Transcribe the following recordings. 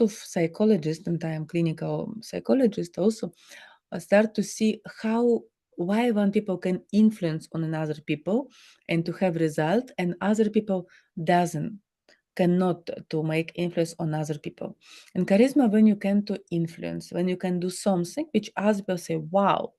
of psychologists, and I am clinical psychologist also, start to see why one people can influence on another people and to have result, and other people cannot to make influence on other people. And charisma, when you can to influence, when you can do something which other people say, wow,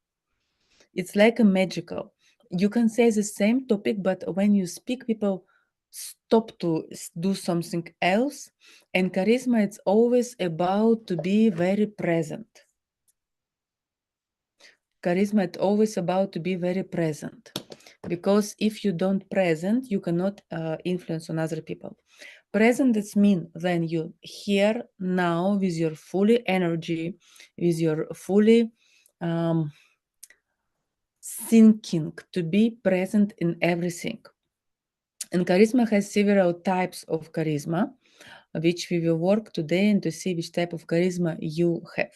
it's like a magical. You can say the same topic, but when you speak, people stop to do something else. And charisma, it's always about to be very present. Charisma, it's always about to be very present. Because if you don't present, you cannot influence on other people. Present, it means then you here now with your fully energy, with your fully thinking, to be present in everything. And charisma has several types of charisma, which we will work today and to see which type of charisma you have.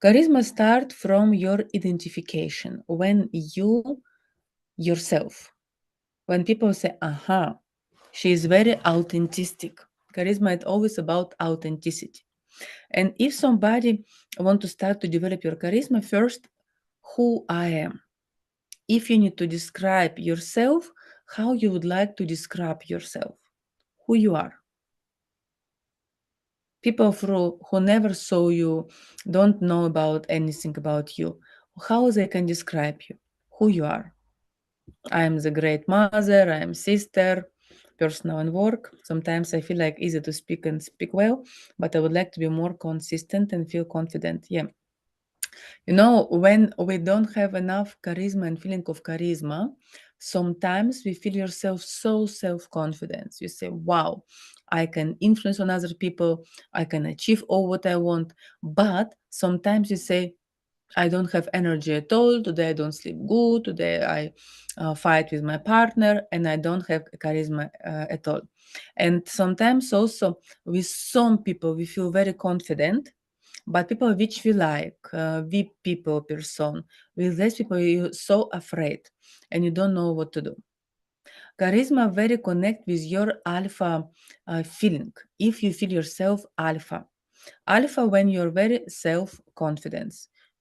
Charisma starts from your identification. When you yourself, when people say, aha, she is very authentic. Charisma is always about authenticity. And if somebody want to start to develop your charisma, first, who I am. If you need to describe yourself, how you would like to describe yourself, who you are. People who never saw you, don't know about anything about you, how they can describe you, who you are. I am the great mother, I am sister, personal and work. Sometimes I feel like easy to speak and speak well, but I would like to be more consistent and feel confident. Yeah. You know, when we don't have enough charisma and feeling of charisma, sometimes we feel yourself so self-confident. You say, wow, I can influence on other people. I can achieve all what I want. But sometimes you say, I don't have energy at all. Today I don't sleep good. Today I fight with my partner and I don't have charisma at all. And sometimes also with some people, we feel very confident, but people which we like, we people person, with these people you're so afraid and you don't know what to do. Charisma very connect with your alpha feeling. If you feel yourself alpha when you're very self-confident,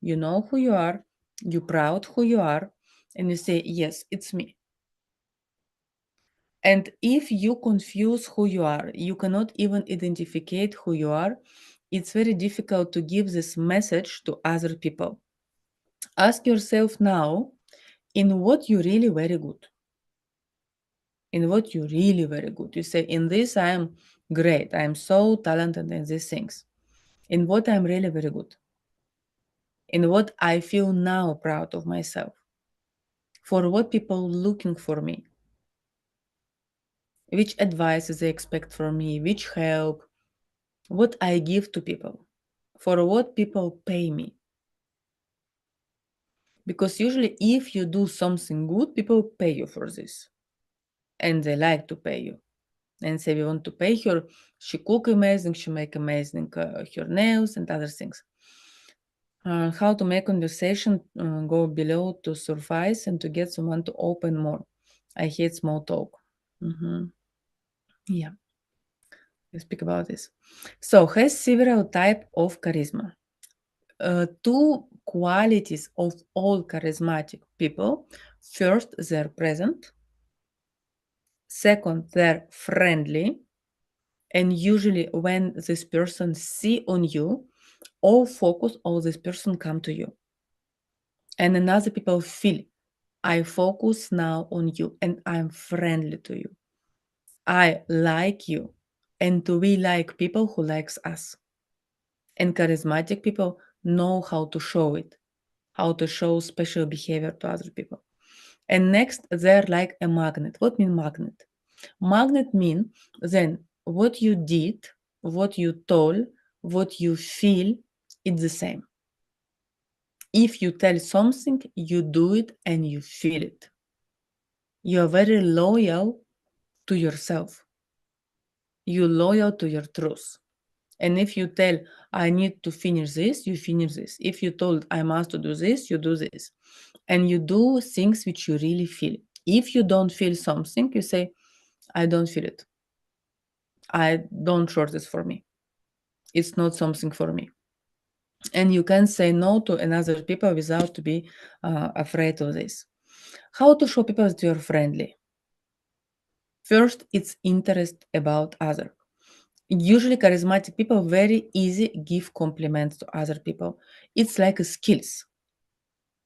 you know who you are, you're proud who you are, and you say, yes, it's me. And if you confuse who you are, you cannot even identify who you are, it's very difficult to give this message to other people. Ask yourself now, in what you're really very good. In what you're really very good. You say, in this I am great. I am so talented in these things. In what I'm really very good. In what I feel now proud of myself. For what people looking for me. Which advice they expect from me. Which help. What I give to people. For what people pay me. Because usually if you do something good, people pay you for this. And they like to pay you. And say, we want to pay her. She cook amazing, she make amazing her nails and other things. How to make conversation go below to surface and to get someone to open more. I hate small talk. Yeah, we speak about this. So has several type of charisma. Two qualities of all charismatic people. First, they're present. Second, they're friendly. And usually when this person see on you, all focus of this person come to you. And another people feel, I focus now on you and I'm friendly to you. I like you. And we like people who likes us. And charismatic people know how to show it, how to show special behavior to other people. And next, they're like a magnet. What mean magnet? Magnet mean then what you did, what you told, what you feel, it's the same. If you tell something, you do it and you feel it. You are very loyal to yourself. You're loyal to your truth. And if you tell, I need to finish this, you finish this. If you told, I must do this, you do this. And you do things which you really feel. If you don't feel something, you say, I don't feel it. I don't sure this for me. it's not something for me. And you can say no to another people without to be afraid of this. How to show people that you're friendly? First, it's interest about other. Usually charismatic people very easy give compliments to other people. It's like a skills.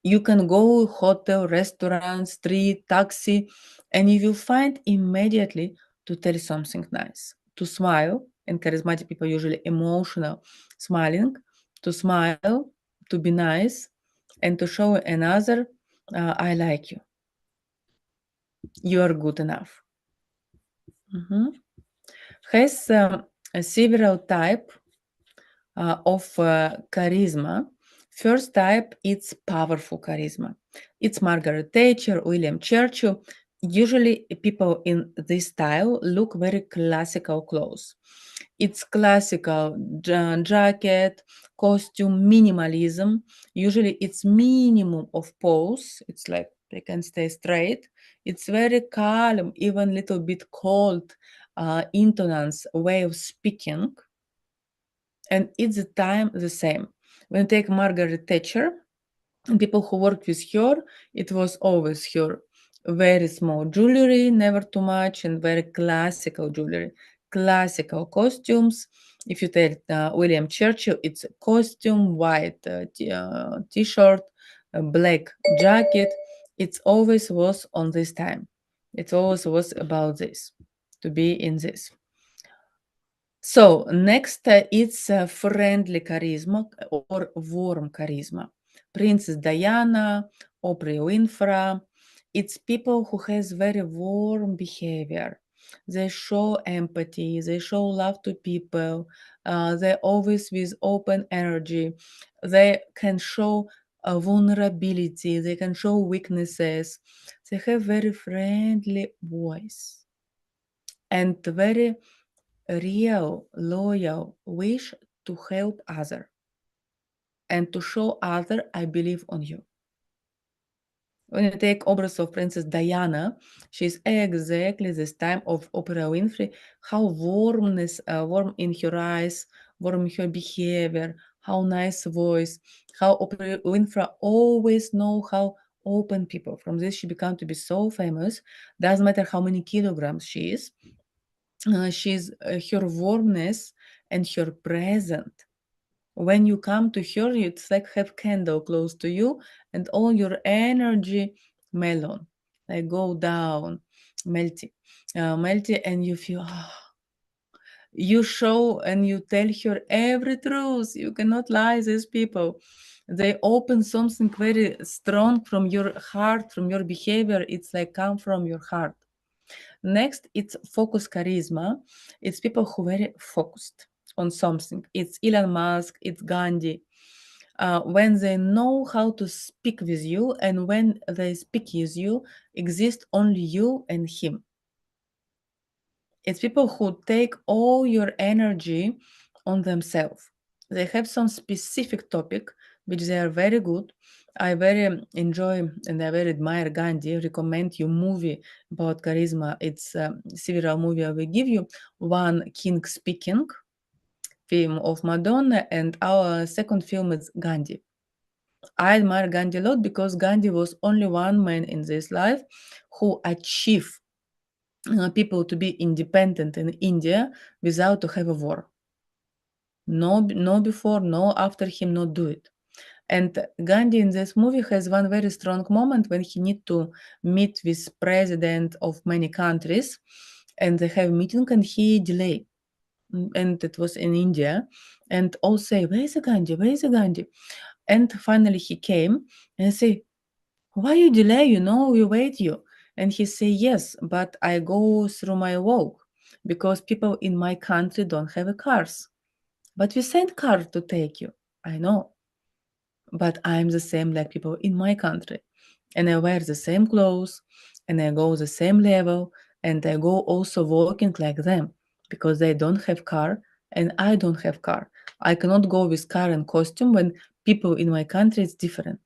You can go hotel, restaurant, street, taxi, and you will find immediately to tell something nice, to smile, and charismatic people usually emotional, smiling, to smile, to be nice, and to show another, I like you. You are good enough. Has several type of charisma. First type, it's powerful charisma. It's Margaret Thatcher, William Churchill. Usually, people in this style look very classical clothes. It's classical jacket, costume, minimalism. Usually, it's minimum of pose. It's like they can stay straight. It's very calm, even little bit cold, intonance way of speaking, and it's the time the same. When you take Margaret Thatcher, and people who worked with her, it was always her very small jewelry, never too much, and very classical jewelry, classical costumes. If you take William Churchill, it's a costume, white t-shirt, a black jacket. It always was on this time. It always was about this, to be in this. So next, it's friendly charisma or warm charisma. Princess Diana, Oprah Winfrey. It's people who has very warm behavior. They show empathy. They show love to people. They always with open energy. They can show vulnerability. They can show weaknesses. They have very friendly voice and very real, loyal wish to help other and to show other I believe on you. When you take obras of Princess Diana, she's exactly this time of Oprah Winfrey, how warm in her eyes, warm in her behavior, how nice voice, how Oprah Winfrey always know how open people. From this she became to be so famous. Doesn't matter how many kilograms she is, she's her warmness and her present. When you come to her, it's like have candle close to you, and all your energy melon, like go down, melty, and you feel. You show and you tell her every truth. You cannot lie. These people, they open something very strong from your heart, from your behavior. It's like come from your heart. Next, it's focus charisma. It's people who very focused on something. It's Elon Musk, it's Gandhi. When they know how to speak with you, and when they speak with you, exist only you and him. It's people who take all your energy on themselves. They have some specific topic which they are very good. I very enjoy and I very admire Gandhi. Recommend you movie about charisma. It's several movie I will give you. One, King Speaking, film of Madonna, and our second film is Gandhi. I admire Gandhi a lot because Gandhi was only one man in this life who achieved people to be independent in India without to have a war. No before, no after him not do it. And Gandhi in this movie has one very strong moment when he need to meet with president of many countries, and they have meeting and he delay. And it was in India, and all say, "Where is the Gandhi? Where is the Gandhi?" And finally he came and say, "Why you delay? You know, we wait you." And he say, "Yes, but I go through my walk because people in my country don't have a cars. But we send car to take you. I know, but I'm the same like people in my country, and I wear the same clothes, and I go the same level, and I go also walking like them because they don't have car and I don't have car. I cannot go with car and costume when people in my country is different,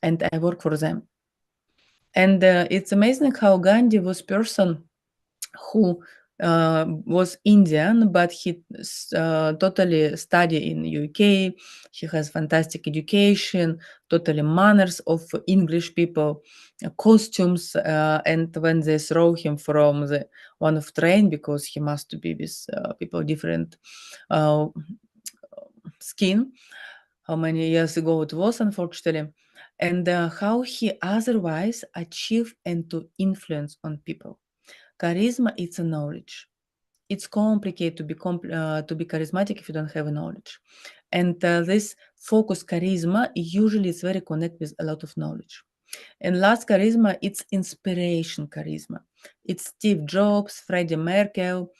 and I work for them." And it's amazing how Gandhi was person who was Indian, but he totally studied in UK. He has fantastic education, totally manners of English people, costumes, and when they throw him from the one of train because he must be with people different uh, skin, how many years ago it was, unfortunately, and how he otherwise achieve and to influence on people. Charisma, it's a knowledge. It's complicated to be charismatic if you don't have a knowledge. And this focus charisma usually is very connected with a lot of knowledge. And last charisma, it's inspiration charisma. It's Steve Jobs, Freddie Merkel.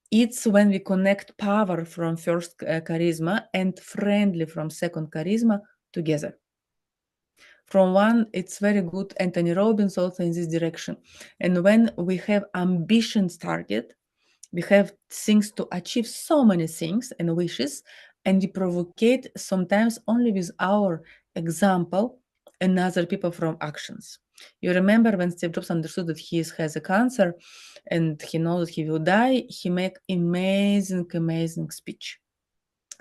It's when we connect power from first charisma and friendly from second charisma together. From one, it's very good. Anthony Robbins also in this direction. And when we have ambitions target, we have things to achieve, so many things and wishes, and we provocate sometimes only with our example and other people from actions. You remember when Steve Jobs understood that he has a cancer and he knows that he will die, he make amazing speech.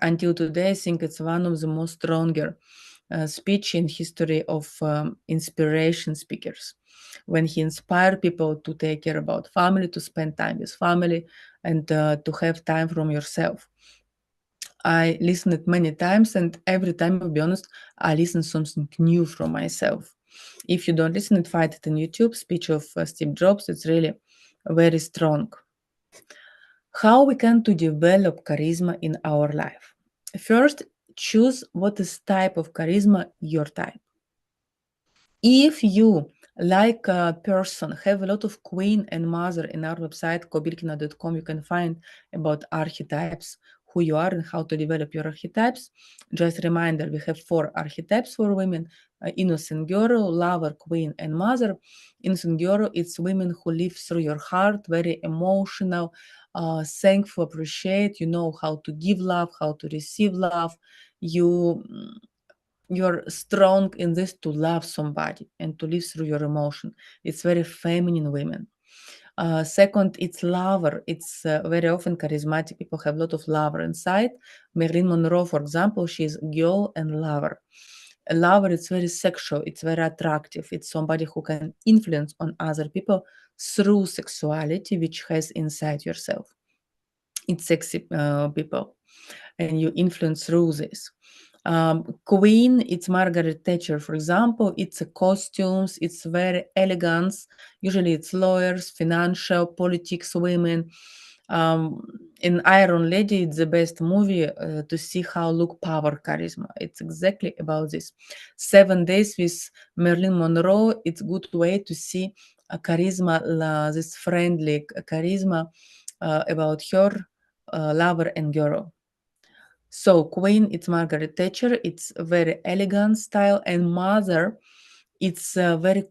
Until today, I think it's one of the most stronger speech in history of inspiration speakers. When he inspired people to take care about family, to spend time with family, and to have time from yourself. I listened it many times, and every time, to be honest, I listen something new from myself. If you don't listen it, find it on YouTube. Speech of Steve Jobs. It's really very strong. How we can to develop charisma in our life? First, choose what is type of charisma your type. If you, like a person, have a lot of queen and mother in our website, kobylkina.com, you can find about archetypes, who you are and how to develop your archetypes. Just a reminder, we have 4 archetypes for women, innocent girl, lover, queen, and mother. Innocent girl, it's women who live through your heart, very emotional, thankful, appreciate, you know how to give love, how to receive love. You're strong in this to love somebody and to live through your emotion. It's very feminine women. Second, it's lover. It's very often charismatic. People have a lot of lover inside. Marilyn Monroe, for example, she's girl and lover. A lover, it's very sexual. It's very attractive. It's somebody who can influence on other people through sexuality, which has inside yourself. It's sexy people, and you influence through this. Queen, it's Margaret Thatcher, for example. It's a costumes, it's very elegance. Usually it's lawyers, financial, politics, women. In Iron Lady, it's the best movie to see how look power charisma. It's exactly about this. 7 Days with Marilyn Monroe, it's good way to see a charisma, this friendly charisma about her lover and girl. So Queen, it's Margaret Thatcher. It's a very elegant style, and Mother, it's very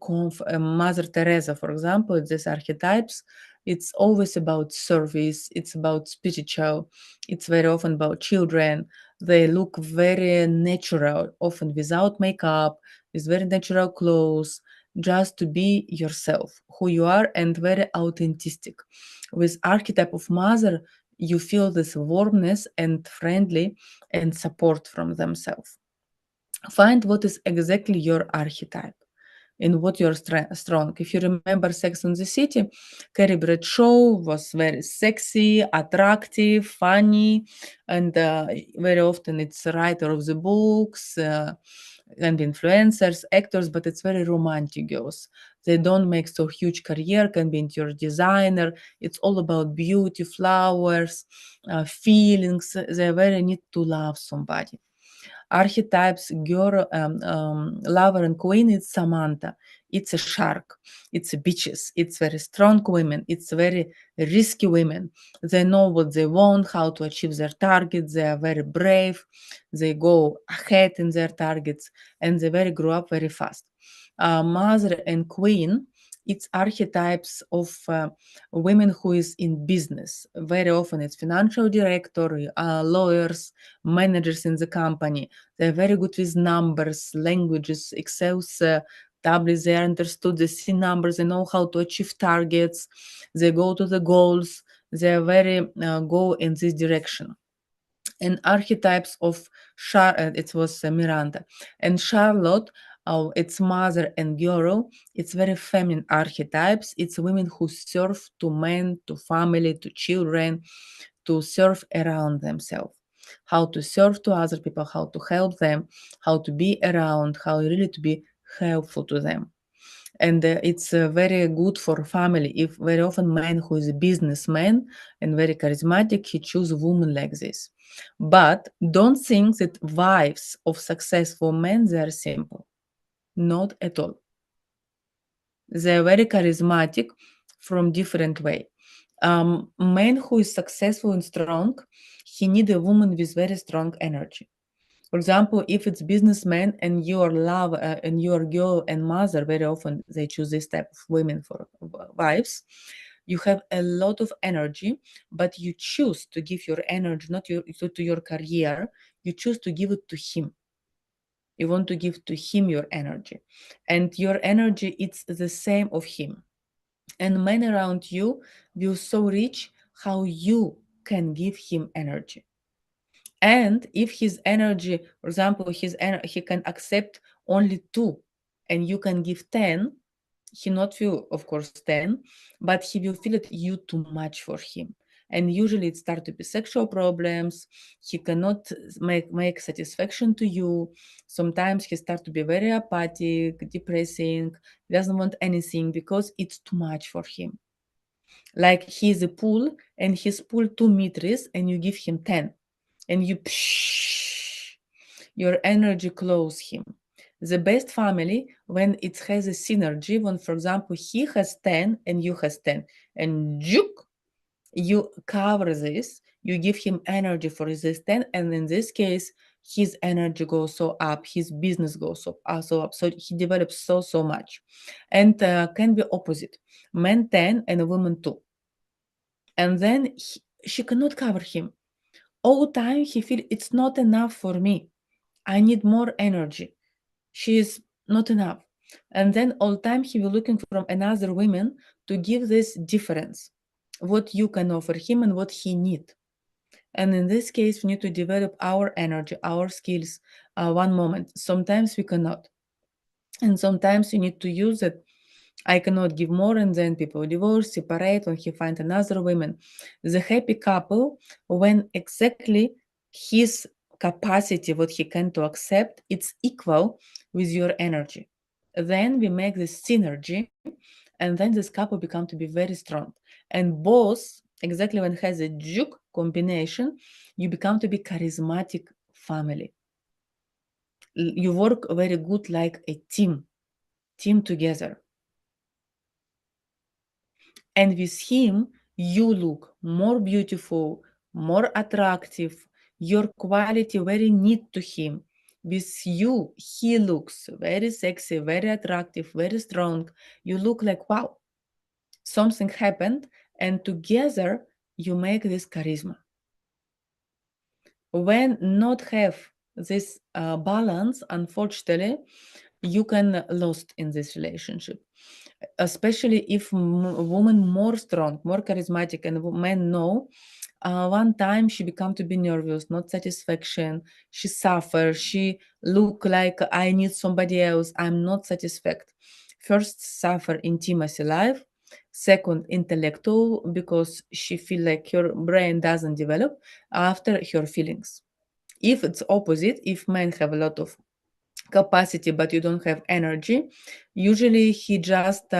Mother Teresa, for example, it's these archetypes. It's always about service. It's about spiritual. It's very often about children. They look very natural, often without makeup, with very natural clothes, just to be yourself, who you are, and very authentic. With archetype of Mother, you feel this warmness and friendly and support from themselves. Find what is exactly your archetype in what you're strong. If you remember Sex and the City, Carrie Bradshaw was very sexy, attractive, funny, and very often it's a writer of the books and influencers, actors, but it's very romantic girls. They don't make so huge career, can be interior designer. It's all about beauty, flowers, feelings. They very need to love somebody. Archetypes, girl, lover, and queen. It's Samantha. It's a shark. It's a bitches. It's very strong women. It's very risky women. They know what they want, how to achieve their targets. They are very brave. They go ahead in their targets, and they very grow up very fast. Mother and queen. It's archetypes of women who is in business. Very often it's financial director, lawyers, managers in the company. They're very good with numbers, languages, Excel's tablets. They understood the C numbers. They know how to achieve targets. They go to the goals. They are very go in this direction. And archetypes of it was Miranda and Charlotte. It's mother and girl. It's very feminine archetypes. It's women who serve to men, to family, to children, to serve around themselves. How to serve to other people, how to help them, how to be around, how really to be helpful to them. And it's very good for family. If very often man who is a businessman and very charismatic, he choose women like this. But don't think that wives of successful men, they are simple. Not at all. They are very charismatic from different way. Man who is successful and strong, he need a woman with very strong energy. For example, if it's businessman and your love and your girl and mother, very often they choose this type of women for wives. You have a lot of energy, but you choose to give your energy not to your career. You choose to give it to him. You want to give to him your energy, and your energy it's the same of him. And men around you will so rich how you can give him energy. And if his energy, for example, he can accept only 2 and you can give 10, he not feel, of course, 10, but he will feel it you too much for him. And usually it start to be sexual problems. He cannot make satisfaction to you. Sometimes he start to be very apathic, depressing, doesn't want anything because it's too much for him. Like he's a pool and he's pool 2 meters and you give him 10 and your energy close him. The best family when it has a synergy, when for example he has 10 and you has 10 and you cover this, you give him energy for this 10, and in this case his energy goes so up, his business goes so up, so he develops so much. And can be opposite, man 10 and a woman 2, and then she cannot cover him. All time he feel it's not enough for me, I need more energy, she is not enough. And then all time he will looking from another woman to give this difference, what you can offer him and what he need. And in this case we need to develop our energy, our skills. One moment, sometimes we cannot, and sometimes you need to use it. I cannot give more, and then people divorce, separate, when he find another woman. The happy couple, when exactly his capacity, what he can to accept, it's equal with your energy. Then we make this synergy, and then this couple become to be very strong. And both, exactly when it has a juke combination, you become to be charismatic family. You work very good like a team together. And with him, you look more beautiful, more attractive, your quality very neat to him. With you, he looks very sexy, very attractive, very strong. You look like, wow, something happened, and together you make this charisma. When not have this balance, unfortunately, you can lost in this relationship, especially if woman more strong, more charismatic, and men know. One time she become to be nervous, not satisfaction, she suffer, she look like I need somebody else, I'm not satisfied. First suffer intimacy life, second intellectual, because she feel like her brain doesn't develop after her feelings. If it's opposite, if men have a lot of capacity but you don't have energy, usually he just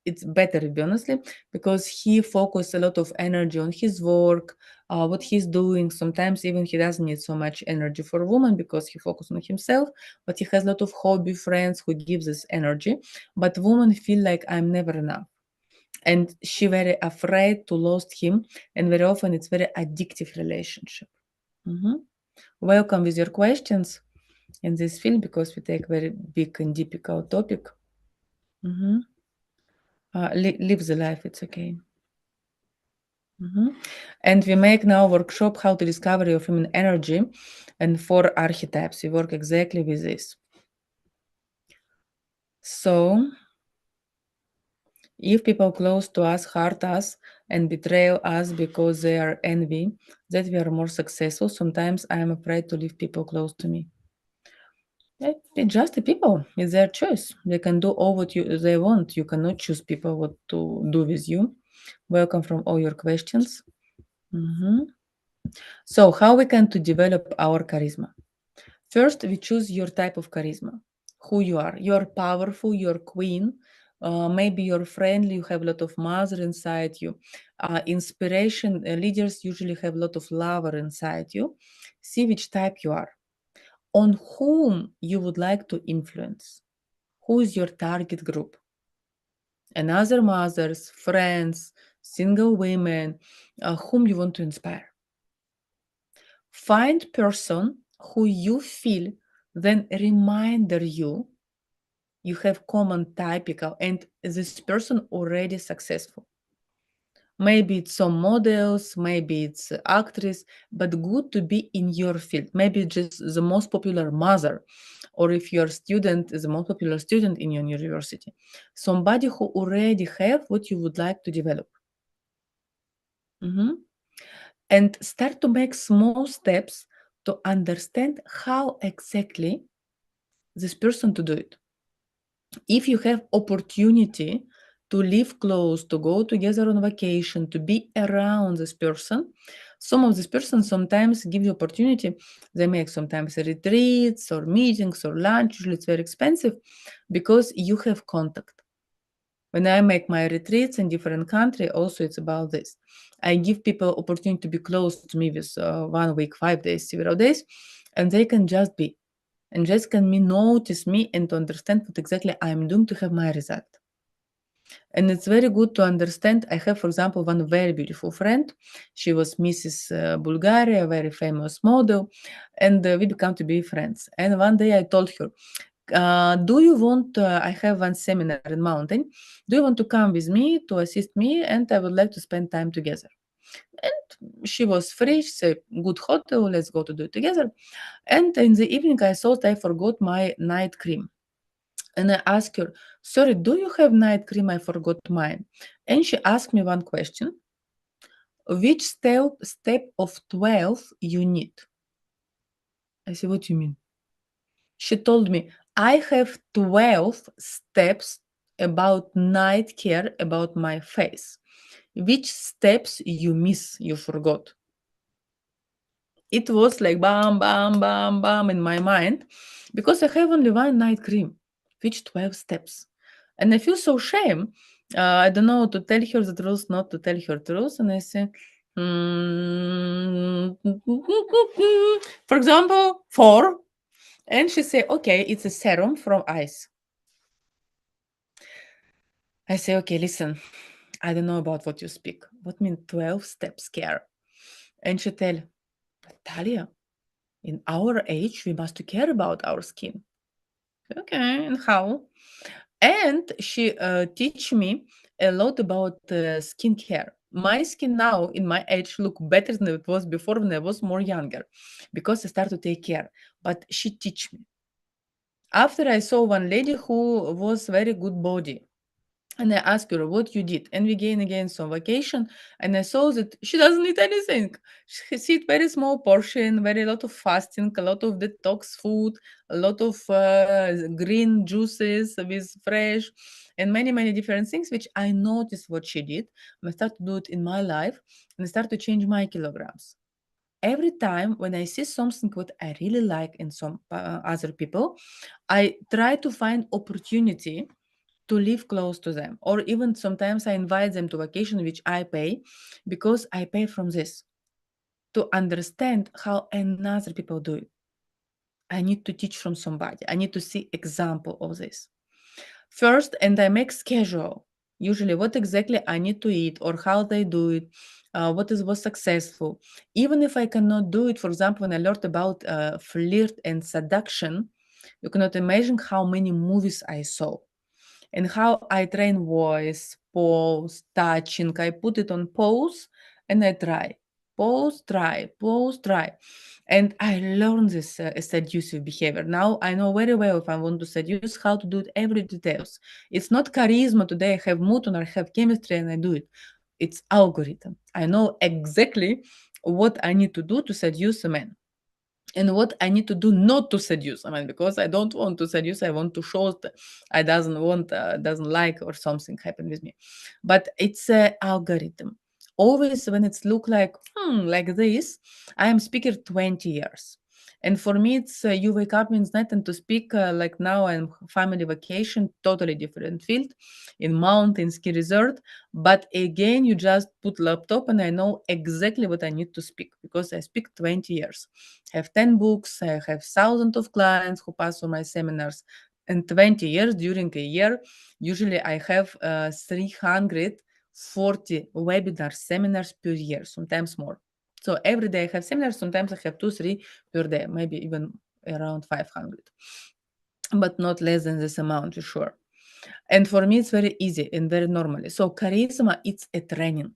it's better, to be honestly, because he focus a lot of energy on his work, what he's doing. Sometimes even he doesn't need so much energy for a woman because he focus on himself, but he has a lot of hobby friends who gives this energy. But women feel like I'm never enough, and she very afraid to lose him, and very often it's very addictive relationship. Mhm. Welcome with your questions in this field because we take very big and difficult topic. Mhm. Live the life, it's okay. Mhm. And we make now workshop how to discover your feminine energy, and 4 archetypes. We work exactly with this. So if people close to us hurt us, and betray us because they are envy that we are more successful. Sometimes I am afraid to leave people close to me. It's just the people. It's their choice. They can do all what they want. You cannot choose people what to do with you. Welcome from all your questions. Mhm. So, how we can to develop our charisma? First, we choose your type of charisma, who you are. You're powerful, you're queen. Maybe you're friendly, you have a lot of mother inside you. Inspiration leaders usually have a lot of lover inside you. See which type you are. On whom you would like to influence. Who is your target group? Another mothers, friends, single women, whom you want to inspire. Find person who you feel then reminder you have common typical and this person already successful. Maybe it's some models, maybe it's actress, but good to be in your field. Maybe just the most popular mother, or if your student is the most popular student in your university. Somebody who already have what you would like to develop. Mhm. And start to make small steps to understand how exactly this person to do it. If you have opportunity to live close, to go together on vacation, to be around this person, some of this person sometimes give you opportunity. They make sometimes retreats or meetings or lunch. Usually it's very expensive because you have contact. When I make my retreats in different country, also it's about this. I give people opportunity to be close to me with 1 week, 5 days, several days, and they can just be and just can me notice me and to understand what exactly I'm doing to have my result. And it's very good to understand. I have, for example, one very beautiful friend. She was Mrs. Bulgaria, a very famous model, and we become to be friends. And one day I told her, do you want, I have one seminar in mountain. Do you want to come with me to assist me? And I would like to spend time together. And she was free. She said, good hotel, let's go to do it together. And in the evening, I thought I forgot my night cream. And I asked her, sorry, do you have night cream? I forgot mine. And she asked me one question. Which step of 12 you need? I said, what do you mean? She told me, I have 12 steps about night care about my face. Which steps you miss, you forgot? It was like bam, bam, bam, bam in my mind because I have only one night cream, which 12 steps. And I feel so shame. I don't know to tell her the truth, not to tell her truth. And I say, "Mm, for example, 4." And she say, okay, it's a serum from ice. I say, okay, listen, I don't know about what you speak. What mean 12 steps care? And she tell, Natalia, in our age, we must care about our skin. Okay, and how? And she teach me a lot about skincare. My skin now, in my age, look better than it was before when I was more younger, because I start to take care. But she teach me. After I saw one lady who was very good body, and I asked her what you did. And we again some vacation. And I saw that she doesn't eat anything. She eat very small portion, very lot of fasting, a lot of detox food, a lot of green juices with fresh, and many different things, which I noticed what she did. And I started to do it in my life, and I started to change my kilograms. Every time when I see something what I really like in some other people, I try to find opportunity to live close to them, or even sometimes I invite them to vacation which I pay because I pay from this to understand how another people do it. I need to teach from somebody. I need to see example of this first, and I make schedule usually what exactly I need to eat or how they do it, what is was successful. Even if I cannot do it, for example, when I learned about flirt and seduction, you cannot imagine how many movies I saw and how I train voice, pose, touching. I put it on pause and I try. Pause, try, pause, try. And I learned this seductive behavior. Now I know very well if I want to seduce, how to do it every details. It's not charisma today. I have mood and I have chemistry and I do it. It's algorithm. I know exactly what I need to do to seduce a man and what I need to do not to seduce. I mean, because I don't want to seduce, I want to show that I doesn't like or something happened with me. But it's a algorithm. Always when it's look like this, I am speaker 20 years. And for me, it's you wake up means night and to speak like now I'm family vacation, totally different field in mountain ski resort. But again, you just put laptop and I know exactly what I need to speak because I speak 20 years. I have 10 books, I have thousands of clients who pass through my seminars. And 20 years during a year, usually I have 340 webinar seminars per year, sometimes more. So every day I have seminars, sometimes I have 2, 3 per day, maybe even around 500, but not less than this amount for sure. And for me, it's very easy and very normally. So charisma, it's a training.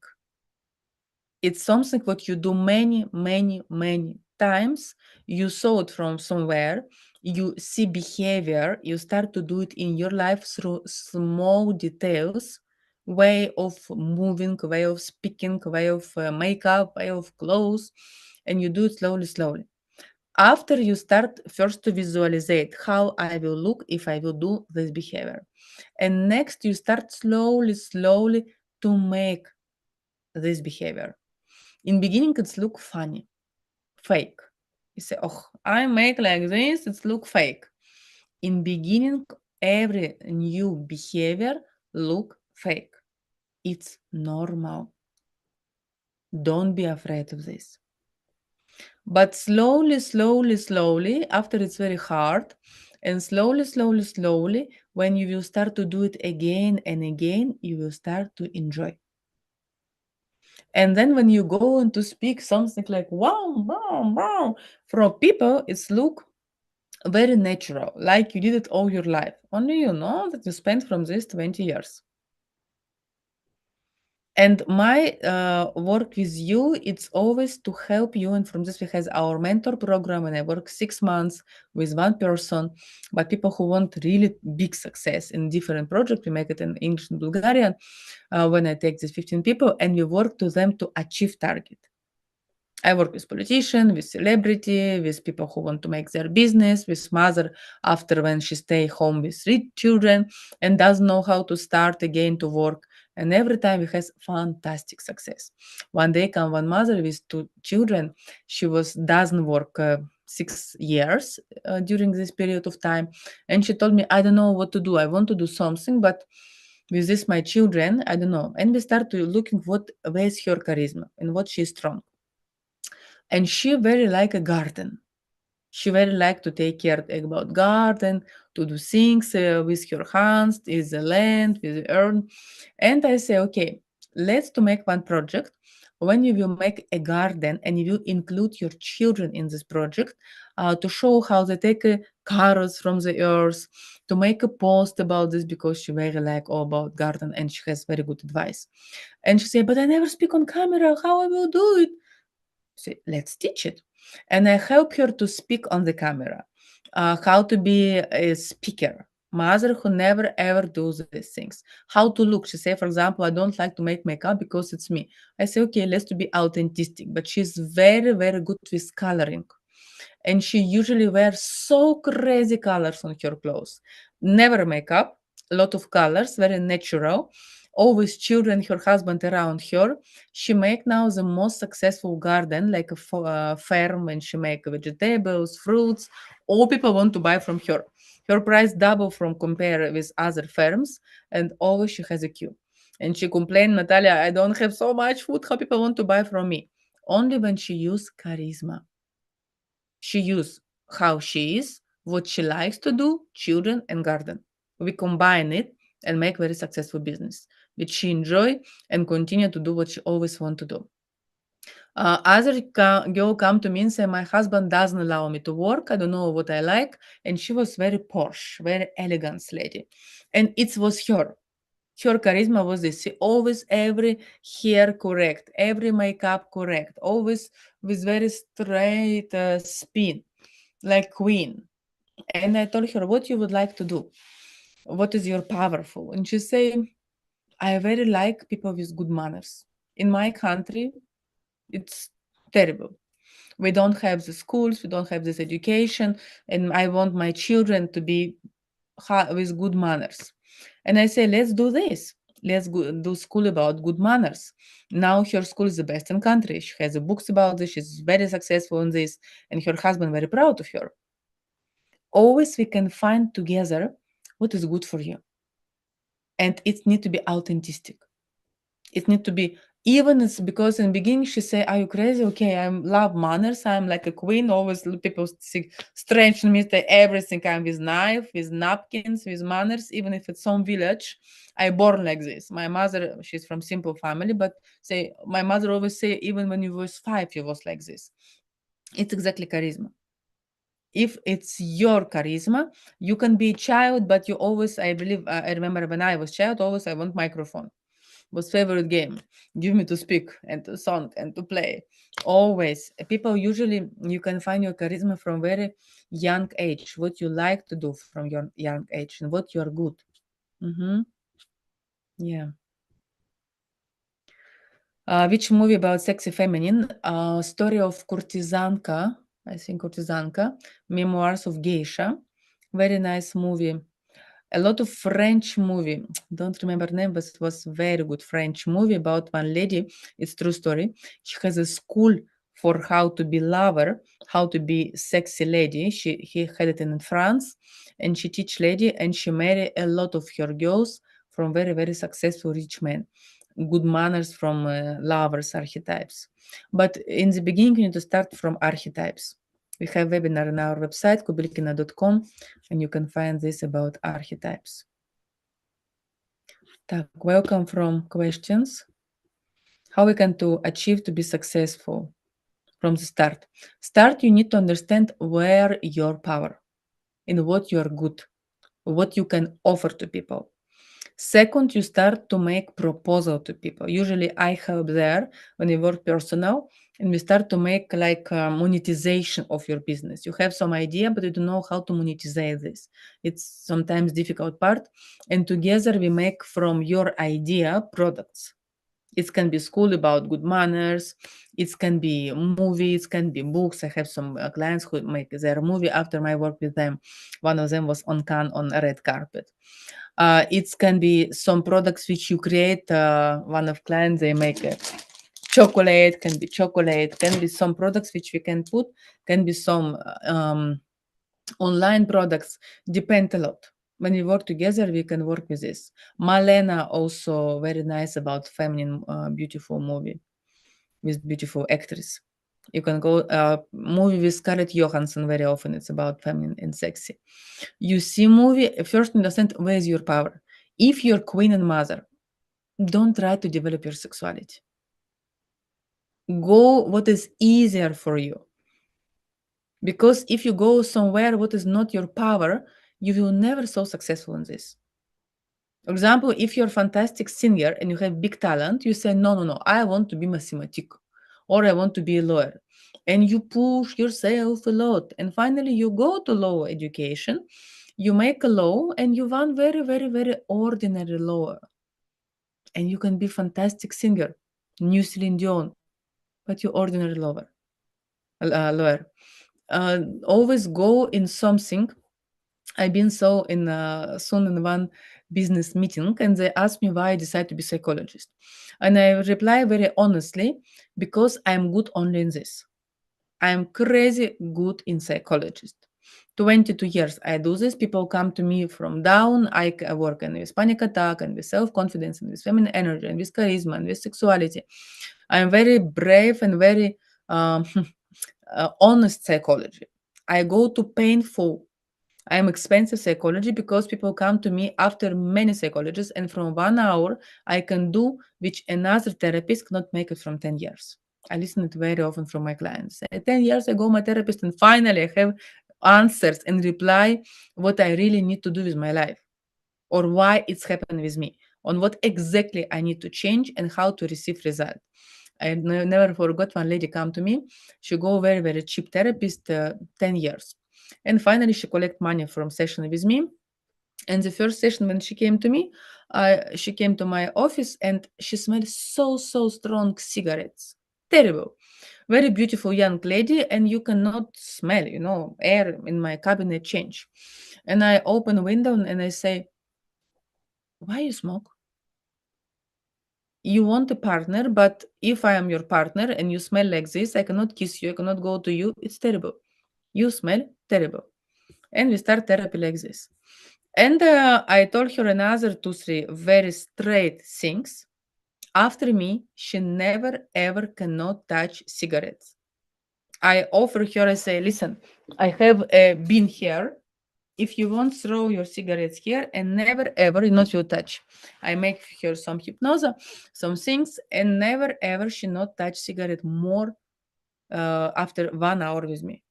It's something what you do many, many, many times. You saw it from somewhere. You see behavior. You start to do it in your life through small details, way of moving, way of speaking, way of makeup, way of clothes, and you do it slowly, slowly. After you start first to visualize how I will look if I will do this behavior. And next you start slowly, slowly to make this behavior. In beginning, it's look funny, fake. You say, oh, I make like this, it's look fake. In beginning, every new behavior look fake. It's normal. Don't be afraid of this. But slowly, slowly, slowly, after it's very hard, and slowly, slowly, slowly, when you will start to do it again and again, you will start to enjoy. And then when you go on to speak something like wow, wow, wow, from people, it's look very natural, like you did it all your life. Only you know that you spent from this 20 years. And my work with you, it's always to help you. And from this, we have our mentor program, and I work 6 months with one person. But people who want really big success in different projects, we make it in English and Bulgarian. When I take these 15 people, and we work to them to achieve target. I work with politicians, with celebrity, with people who want to make their business, with mother after when she stay home with 3 children and doesn't know how to start again to work. And every time we has fantastic success. One day come one mother with 2 children. She was doesn't work 6 years during this period of time, and she told me, I don't know what to do. I want to do something, but with this my children, I don't know. And we start to looking where's her charisma and what she's strong, and she very like a garden. She very like to take care about garden, to do things with her hands, with the land, with the earth. And I say, okay, let's to make one project. When you will make a garden and you will include your children in this project to show how they take carrots from the earth, to make a post about this because she very like all about garden and she has very good advice. And she said, but I never speak on camera. How I will do it? So let's teach it. And I help her to speak on the camera, how to be a speaker. Mother who never ever does these things. How to look. She say, for example, I don't like to make makeup because it's me. I say, okay, let's to be authentic. But she's very, very good with coloring. And she usually wears so crazy colors on her clothes. Never makeup, a lot of colors, very natural. Always children, her husband around her. She make now the most successful garden, like a farm, and she make vegetables, fruits. All people want to buy from her. Her price double from compare with other firms, and always she has a queue. And she complained, Natalia, I don't have so much food. How people want to buy from me? Only when she use charisma. She use how she is, what she likes to do, children and garden. We combine it and make very successful business, which she enjoy and continue to do what she always want to do. Other girl come to me and say, my husband doesn't allow me to work. I don't know what I like. And she was very posh, very elegant lady. And it was her. Her charisma was this. She always every hair correct, every makeup correct, always with very straight spin, like queen. And I told her, what you would like to do? What is your powerful? And she say, I very like people with good manners. In my country, it's terrible. We don't have the schools, we don't have this education, and I want my children to be with good manners. And I say, let's do this. Let's do school about good manners. Now her school is the best in country. She has books about this. She's very successful in this, and her husband very proud of her. Always we can find together what is good for you, and it need to be authentic. It need to be, even it's because in the beginning she say, are you crazy? Okay, I love manners, I'm like a queen, always people see strange to me, say everything, I'm with knife, with napkins, with manners, even if it's some village. I born like this. My mother, she's from simple family, but say my mother always say, even when you was 5 you was like this. It's exactly charisma. If it's your charisma, you can be a child, but you always, I believe, I remember when I was child, always I want microphone. Was favorite game. Give me to speak and to song and to play. Always. People usually, you can find your charisma from very young age, what you like to do from your young age and what you are good. Hmm. Yeah. Which movie about sexy feminine? Story of Kurtizanka, I think Kurtizanka, Memoirs of Geisha. Very nice movie. A lot of French movie. Don't remember name, but it was very good French movie about one lady. It's true story. She has a school for how to be lover, how to be sexy lady. He had it in France, and she teach lady, and she marry a lot of her girls from very very successful rich men. Good manners from lovers archetypes. But in the beginning, you need to start from archetypes. We have webinar on our website, kobylkina.com, and you can find this about archetypes. Так, welcome from questions. How we can to achieve to be successful from the start? Start, you need to understand where your power, in what you are good, what you can offer to people. Second, you start to make proposal to people. Usually I help there when you work personal, and we start to make like monetization of your business. You have some idea, but you don't know how to monetize this. It's sometimes difficult part. And together we make from your idea products. It can be school about good manners. It can be movies, can be books. I have some clients who make their movie after my work with them. One of them was on Cannes on a red carpet. It can be some products which you create. One of clients, they make a chocolate, can be some products which we can put, can be some online products, depend a lot. When we work together, we can work with this. Malena also very nice about feminine, beautiful movie with beautiful actress. You can go movie with Scarlett Johansson very often. It's about feminine and sexy. You see movie, first understand where is your power. If you're queen and mother, don't try to develop your sexuality. Go what is easier for you. Because if you go somewhere what is not your power, you will never so successful in this. For example, if you're a fantastic singer and you have big talent, you say, no, no, no, I want to be mathematic or I want to be a lawyer. And you push yourself a lot. And finally, you go to law education, you make a law, and you want very, very, very ordinary law. And you can be fantastic singer, new Celine Dion, but you ordinary lawyer. Always go in something. I've been so in soon in one business meeting, and they asked me why I decided to be psychologist, and I reply very honestly, because I'm good only in this. I'm crazy good in psychologist. 22 years I do this. People come to me from down. I work in with panic attack and with self-confidence and with feminine energy and with charisma and with sexuality. I'm very brave and very honest psychology. I go to painful. I'm expensive psychology because people come to me after many psychologists, and from 1 hour I can do which another therapist cannot make it from 10 years. I listen it very often from my clients. 10 years ago, my therapist, and finally I have answers and reply what I really need to do with my life or why it's happened with me, on what exactly I need to change and how to receive result. I never forgot one lady come to me. She go very, very cheap therapist, 10 years. And finally, she collect money from session with me. And the first session when she came to me, She came to my office and she smelled so strong cigarettes. Terrible. Very beautiful young lady, and you cannot smell, air in my cabinet change. And I open a window and I say, why you smoke? You want a partner, but if I am your partner and you smell like this, I cannot kiss you, I cannot go to you. It's terrible. You smell terrible. And we start therapy like this. And I told her another two, three very straight things. After me, she never ever cannot touch cigarettes. I offer her, I say, listen, I have a bin here. If you want, throw your cigarettes here and never ever not you touch. I make her some hypnosis, some things, and never ever she not touch cigarette more after 1 hour with me.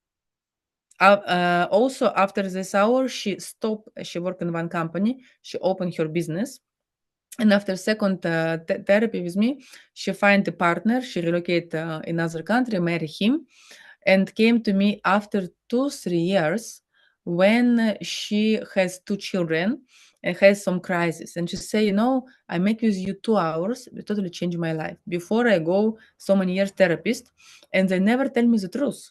Also, after this hour, she stopped. She worked in one company. She opened her business, and after second therapy with me, she find a partner. She relocate another country, marry him, and came to me after 2 3 years when she has two children and has some crisis. And she say, I make with you 2 hours. It totally changed my life. Before I go so many years therapist, and they never tell me the truth.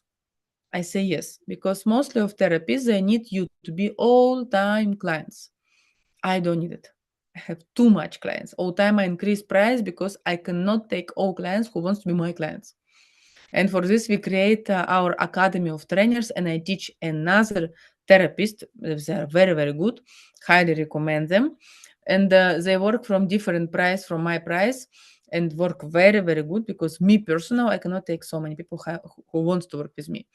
I say yes, because mostly of therapists, they need you to be all time clients. I don't need it. I have too much clients. All time I increase price because I cannot take all clients who wants to be my clients. And for this, we create our academy of trainers, and I teach another therapist. They are very, very good. Highly recommend them. And they work from different price from my price and work very, very good because me personal, I cannot take so many people who wants to work with me.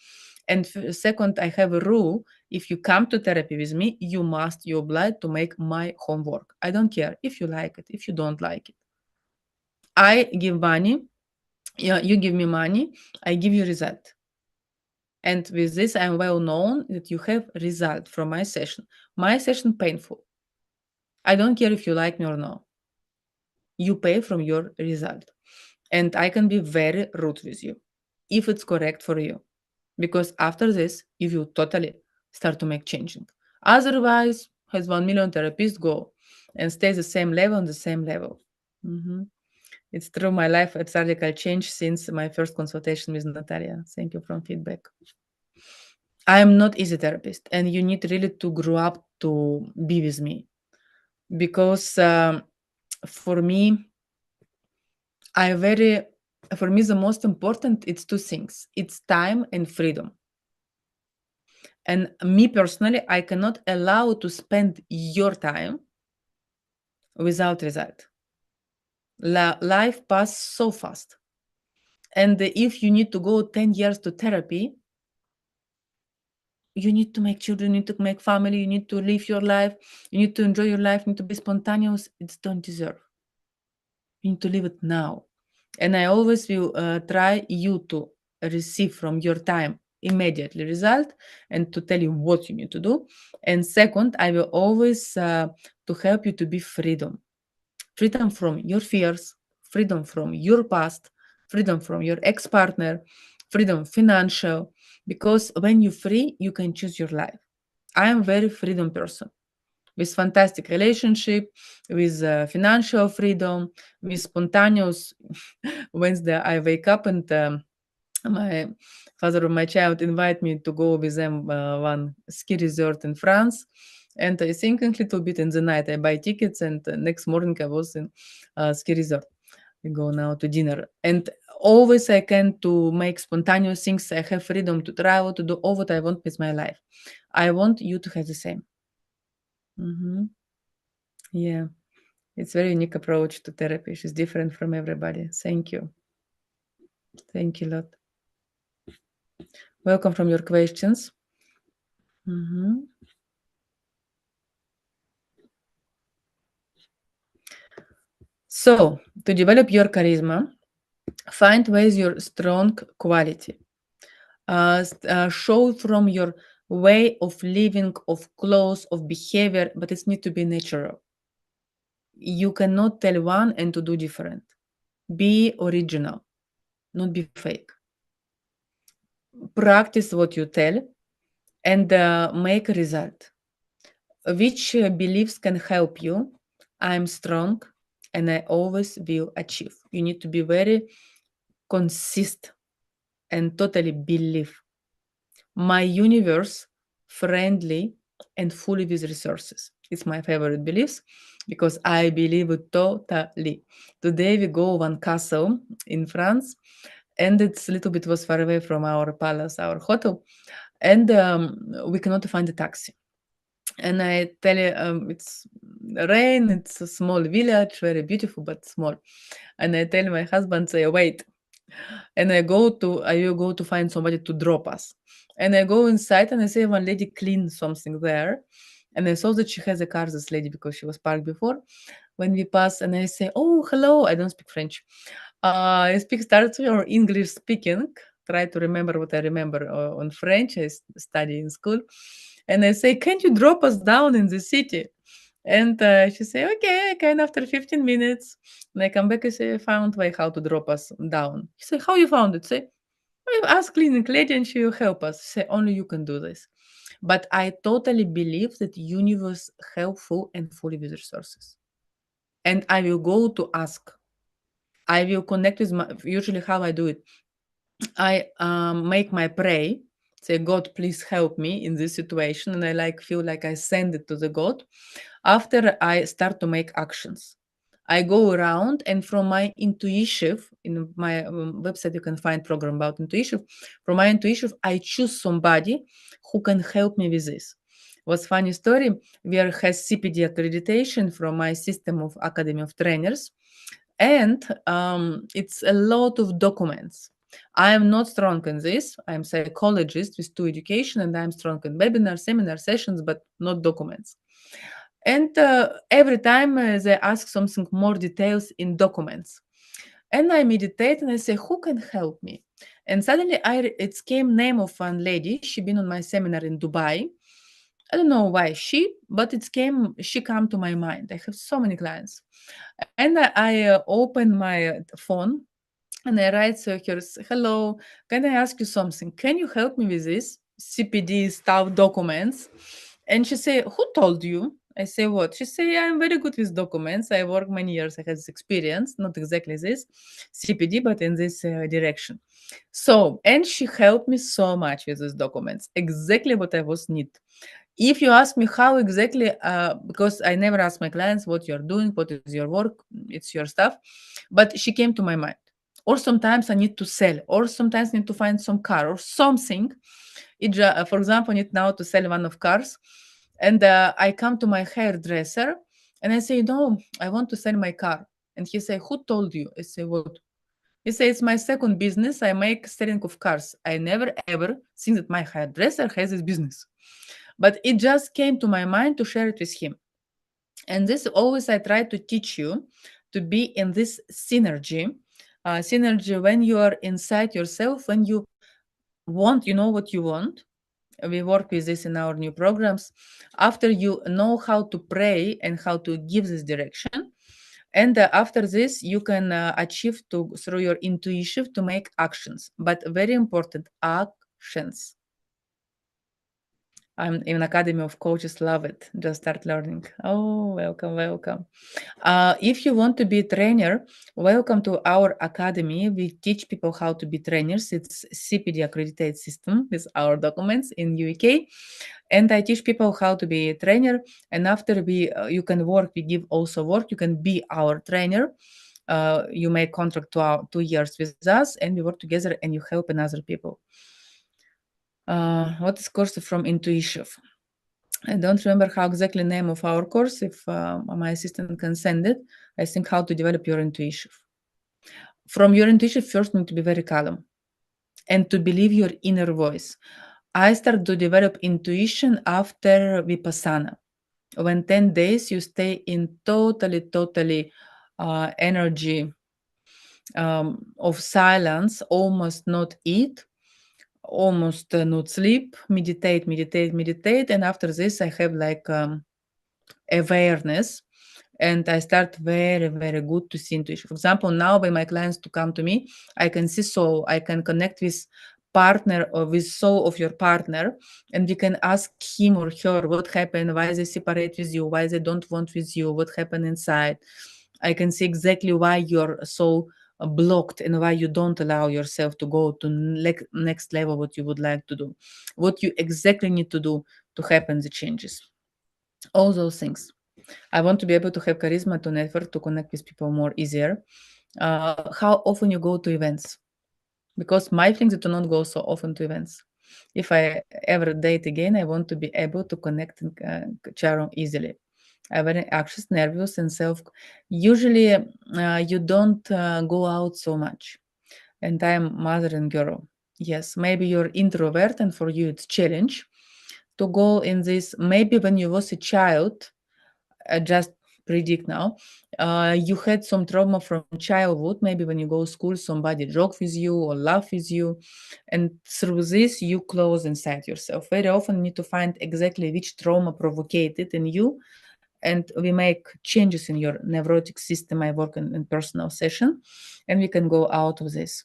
And second, I have a rule. If you come to therapy with me, you're obliged to make my homework. I don't care if you like it, if you don't like it. I give money. Yeah, you give me money. I give you result. And with this, I'm well known that you have result from my session. My session painful. I don't care if you like me or not. You pay from your result. And I can be very rude with you if it's correct for you. Because after this, you will totally start to make changing. Otherwise, has 1 million therapists go and stay the same level on the same level. Mhm. It's true. My life it's radical change since my first consultation with Natalia. Thank you from feedback. I am not easy therapist, and you need really to grow up to be with me because for me, I very for me the most important it's two things. It's time and freedom. And me personally, I cannot allow to spend your time without result. Life passes so fast. And if you need to go 10 years to therapy, you need to make children, you need to make family, you need to live your life, you need to enjoy your life, you need to be spontaneous. It's don't deserve. You need to live it now. And I always will try you to receive from your time immediately result and to tell you what you need to do. And second, I will always to help you to be freedom. Freedom from your fears, freedom from your past, freedom from your ex-partner, freedom financial, because when you're free, you can choose your life. I am very freedom person with fantastic relationship, with financial freedom, with spontaneous. Wednesday, I wake up and my father of my child invite me to go with them one ski resort in France. And I think a little bit in the night I buy tickets, and next morning I was in ski resort. We go now to dinner, and always I can to make spontaneous things. I have freedom to travel, to do all what I want with my life. I want you to have the same. Mhm. Yeah, it's very unique approach to therapy. She's different from everybody. Thank you. Thank you a lot. Welcome from your questions. Mhm. So, to develop your charisma, find ways your strong quality. Show from your way of living, of clothes, of behavior, but it needs to be natural. You cannot tell one and to do different. Be original, not be fake. Practice what you tell and make a result. Which beliefs can help you I'm strong and I always will achieve. You need to be very consist and totally believe. My universe friendly and fully with resources. It's my favorite beliefs because I believe it totally. Today we go one castle in France, and it's a little bit was far away from our palace, our hotel, and we cannot find a taxi. And I tell you, it's rain. It's a small village, very beautiful but small. And I tell my husband, say, wait, and I will go to find somebody to drop us. And I go inside and I say one lady clean something there. And I saw that she has a car, this lady, because she was parked before. When we pass and I say, oh, hello, I don't speak French. I speak starts or English speaking. Try to remember what I remember on French. Study in school. And I say, can you drop us down in the city? And she say, okay, can after 15 minutes. And I come back and say, I found way how to drop us down. He say, how you found it? Say, I ask cleaning lady and she will help us. Say, only you can do this. But I totally believe that universe helpful and fully with resources. And I will go to ask. I will connect with my, usually how I do it. I make my pray, say, God, please help me in this situation. And I feel like I send it to the God. After I start to make actions. I go around and from my intuition, in my website, you can find program about intuition. From my intuition, I choose somebody who can help me with this. Was funny story. We has CPD accreditation from my system of Academy of Trainers, and it's a lot of documents. I am not strong in this. I'm psychologist with 2 education, and I'm strong in webinar, seminar sessions, but not documents. And every time they ask something more details in documents. And I meditate and I say, who can help me? And suddenly it came name of one lady. She been on my seminar in Dubai. I don't know why she come to my mind. I have so many clients. And I open my phone and I write to her, hello, can I ask you something? Can you help me with this CPD stuff documents? And she say, who told you? I say, what? She say, I'm very good with documents. I work many years. I have this experience, not exactly this CPD, but in this direction. So, and she helped me so much with these documents, exactly what I was need. If you ask me how exactly, because I never ask my clients what you're doing, what is your work, it's your stuff, but she came to my mind. Or sometimes I need to sell, or sometimes I need to find some car or something. For example, I need now to sell one of cars, and I come to my hairdresser and I say, no, I want to sell my car. And he say, who told you? I say, what? He says, it's my second business. I make selling of cars. I never ever think that my hairdresser has this business. But it just came to my mind to share it with him. And this always I try to teach you to be in this synergy. Synergy when you are inside yourself, when you want, you know what you want. We work with this in our new programs. After you know how to pray and how to give this direction, and after this you can achieve to through your intuition to make actions, but very important actions. I'm in Academy of Coaches, love it. Just start learning. Oh, welcome, welcome. If you want to be a trainer, welcome to our academy. We teach people how to be trainers. It's CPD accredited system with our documents in UK. And I teach people how to be a trainer. And after you can work, we give also work. You can be our trainer. You make contract 2 years with us, and we work together, and you help other people. What is course from intuition? I don't remember how exactly name of our course. If my assistant can send it, I think how to develop your intuition. From your intuition, first you need to be very calm and to believe your inner voice. I started to develop intuition after Vipassana. When 10 days you stay in totally energy of silence, almost not eat, almost not sleep, meditate. And after this, I have awareness, and I start very good to see intuition. For example, now when my clients to come to me, I can see, so I can connect with partner or with soul of your partner, and you can ask him or her what happened, why they separate with you, why they don't want with you, what happened inside. I can see exactly why you're so blocked and why you don't allow yourself to go to next level, what you would like to do, what you exactly need to do to happen the changes, all those things. I want to be able to have charisma, to network, to connect with people more easier. How often you go to events? Because my thing is to not go so often to events. If I ever date again, I want to be able to connect and charm easily. I'm very anxious, nervous, and self. Usually, you don't go out so much. And I'm mother and girl. Yes, maybe you're introvert, and for you it's challenge to go in this. Maybe when you was a child, just predict now, you had some trauma from childhood. Maybe when you go to school, somebody joke with you or laugh with you, and through this you close inside yourself. Very often you need to find exactly which trauma provoked it in you, and we make changes in your neurotic system. I work in personal session, and we can go out of this.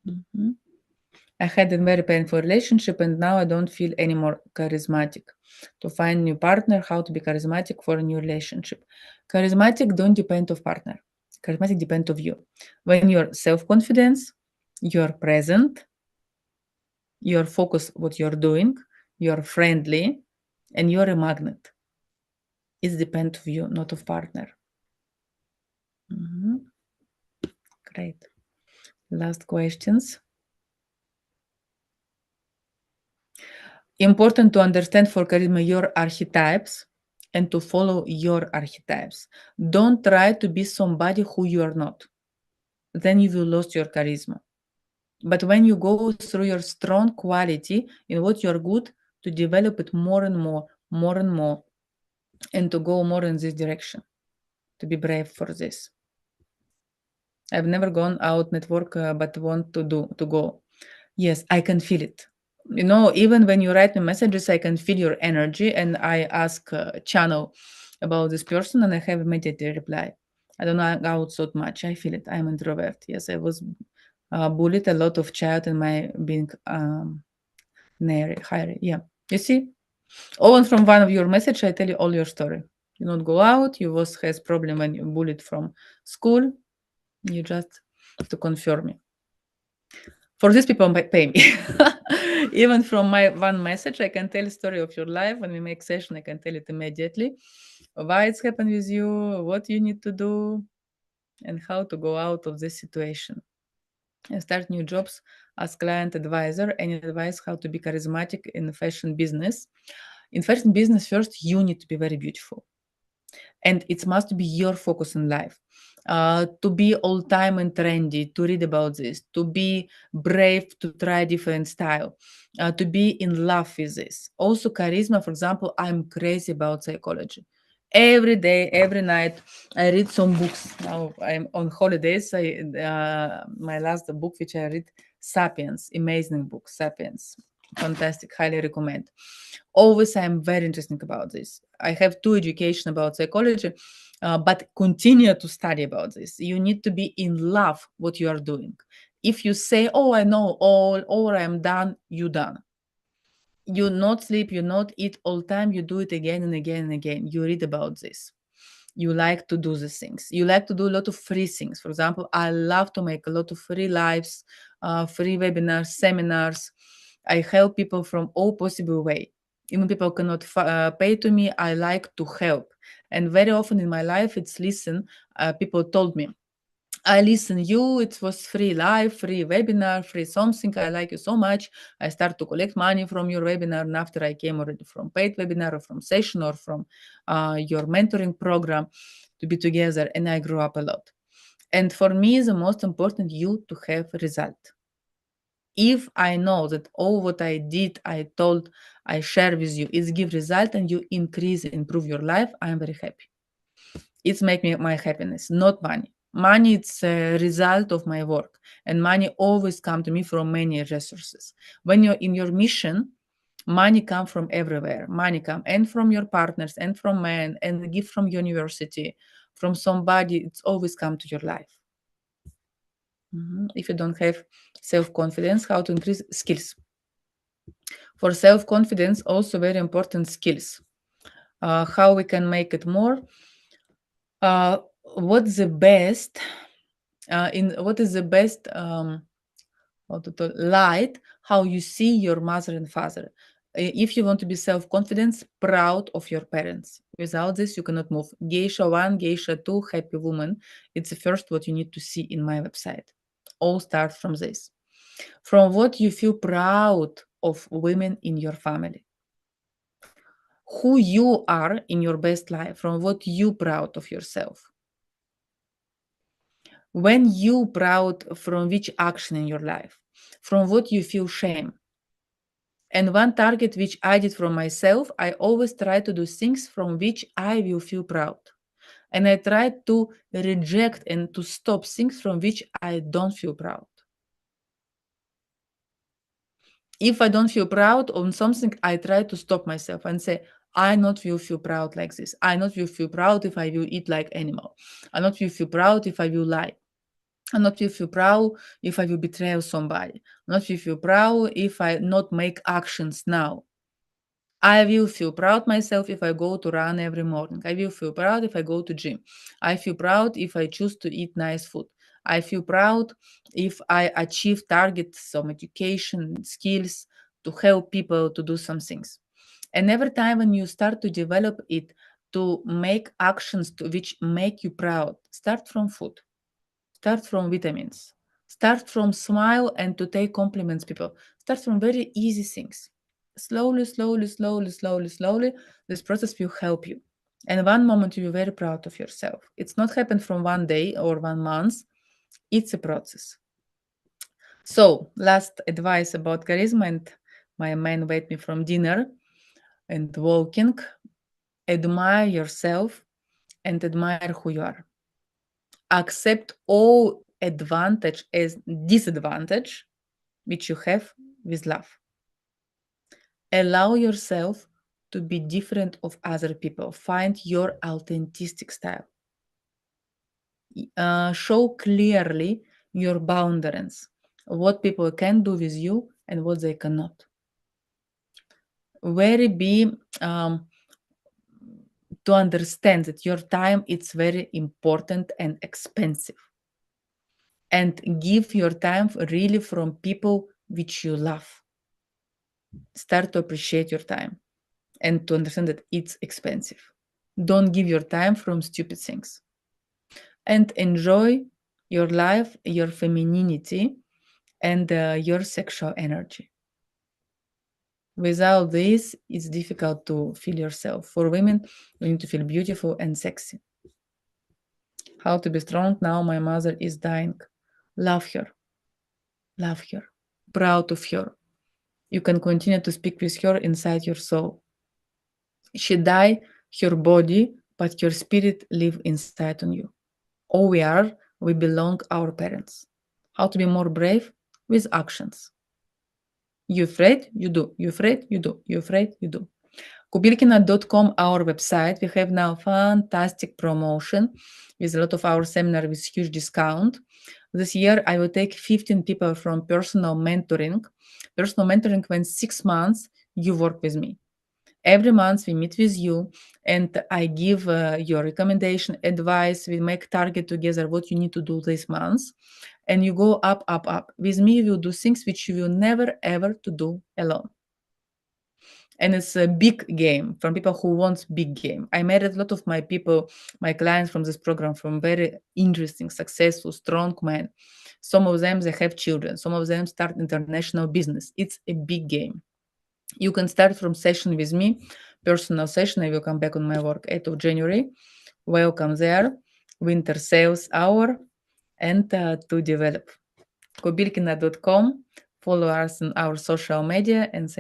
Mhm. I had a very painful relationship, and now I don't feel any more charismatic. To find new partner, how to be charismatic for a new relationship. Charismatic don't depend of partner. Charismatic depend of you. When you're self-confidence, you're present, you're focused what you're doing, you're friendly, and you're a magnet. It depends of you, not of partner. Mhm. Great. Last questions. Important to understand for charisma your archetypes and to follow your archetypes. Don't try to be somebody who you are not. Then you will lose your charisma. But when you go through your strong quality in what you're good, to develop it more and more, more and more, and to go more in this direction, to be brave for this. I've never gone out network, but want to go. Yes, I can feel it. Even when you write me messages, I can feel your energy, and I ask channel about this person, and I have immediately reply. I don't hang out so much. I feel it. I'm introvert. Yes, I was bullied a lot of child in my being higher. Yeah, you see, all from one of your message, I tell you all your story. You not go out. You was has problem when you bullied from school. You just to confirm me. For these people pay me. Even from my one message, I can tell the story of your life. When we make session, I can tell it immediately. Why it's happened with you, what you need to do, and how to go out of this situation. And start new jobs as client advisor and advise how to be charismatic in the fashion business. In fashion business, first, you need to be very beautiful, and it must be your focus in life. To be all time and trendy, to read about this, to be brave, to try different style, to be in love with this. Also, charisma, for example, I'm crazy about psychology. Every day, every night, I read some books. Now I'm on holidays. My last book, which I read, Sapiens, amazing book, Sapiens, fantastic, highly recommend. Always I'm very interested about this. I have two education about psychology, but continue to study about this. You need to be in love what you are doing. If you say, oh, I know all, or I'm done, you done. You not sleep, you not eat all time, you do it again and again and again. You read about this. You like to do these things. You like to do a lot of free things. For example, I love to make a lot of free lives, free webinars, seminars. I help people from all possible way. Even people cannot pay to me, I like to help. And very often in my life, it's listen. People told me, I listen you. It was free live, free webinar, free something. I like you so much. I start to collect money from your webinar, and after I came already from paid webinar or from session or from your mentoring program to be together, and I grew up a lot. And for me, the most important you to have a result. If I know that all what I did, I told, I share with you, is give result and you increase, improve your life, I am very happy. It's make me my happiness, not money. Money it's a result of my work, and money always come to me from many resources. When you're in your mission, money come from everywhere. Money come and from your partners and from men and gift from university, from somebody. It's always come to your life. If you don't have self-confidence, how to increase skills. For self-confidence, also very important skills. How we can make it more. What's the best what is the best light how you see your mother and father? If you want to be self-confident, proud of your parents. Without this, you cannot move. Geisha 1, Geisha 2, happy woman. It's the first what you need to see in my website. All start from this. From what you feel proud of women in your family. Who you are in your best life, from what you proud of yourself. When you proud from which action in your life, from what you feel shame. And one target which I did for myself, I always try to do things from which I will feel proud. And I try to reject and to stop things from which I don't feel proud. If I don't feel proud on something, I try to stop myself and say, I not will feel proud like this. I not will feel proud if I will eat like animal. I not will feel proud if I will lie. I not will feel proud if I will betray somebody. I not will feel proud if I not make actions now. I will feel proud myself if I go to run every morning. I will feel proud if I go to gym. I feel proud if I choose to eat nice food. I feel proud if I achieve targets, some education, skills to help people to do some things. And every time when you start to develop it, to make actions to which make you proud, start from food, start from vitamins, start from smile and to take compliments people. Start from very easy things. Slowly, slowly, slowly, slowly, slowly, this process will help you. And one moment you'll be very proud of yourself. It's not happened from one day or 1 month. It's a process. So, last advice about charisma, and my man wait me from dinner and walking. Admire yourself and admire who you are. Accept all advantage as disadvantage which you have with love. Allow yourself to be different of other people. Find your authentic style. Show clearly your boundaries, what people can do with you and what they cannot. Very be to understand that your time is very important and expensive. And give your time really from people which you love. Start to appreciate your time and to understand that it's expensive. Don't give your time from stupid things. And enjoy your life, your femininity, and your sexual energy. Without this, it's difficult to feel yourself. For women, you need to feel beautiful and sexy. How to be strong? Now my mother is dying. Love her. Love her. Proud of her. You can continue to speak with her inside your soul. She died, her body, but your spirit live inside on you. All we are, we belong our parents. How to be more brave? With actions. You afraid? You do. You afraid? You do. You afraid? You do. Kobylkina.com, our website. We have now fantastic promotion with a lot of our seminar with huge discount. This year, I will take 15 people from personal mentoring. Personal mentoring when 6 months you work with me. Every month we meet with you and I give your recommendation, advice. We make target together what you need to do this month. And you go up, up, up. With me, you will do things which you will never, ever to do alone. And it's a big game from people who want big game. I met a lot of my people, my clients from this program, from very interesting, successful, strong men. Some of them, they have children. Some of them start international business. It's a big game. You can start from session with me, personal session. I will come back on my work 8th of January. Welcome there. Winter sales hour and to develop. Kobylkina.com. Follow us on our social media and thank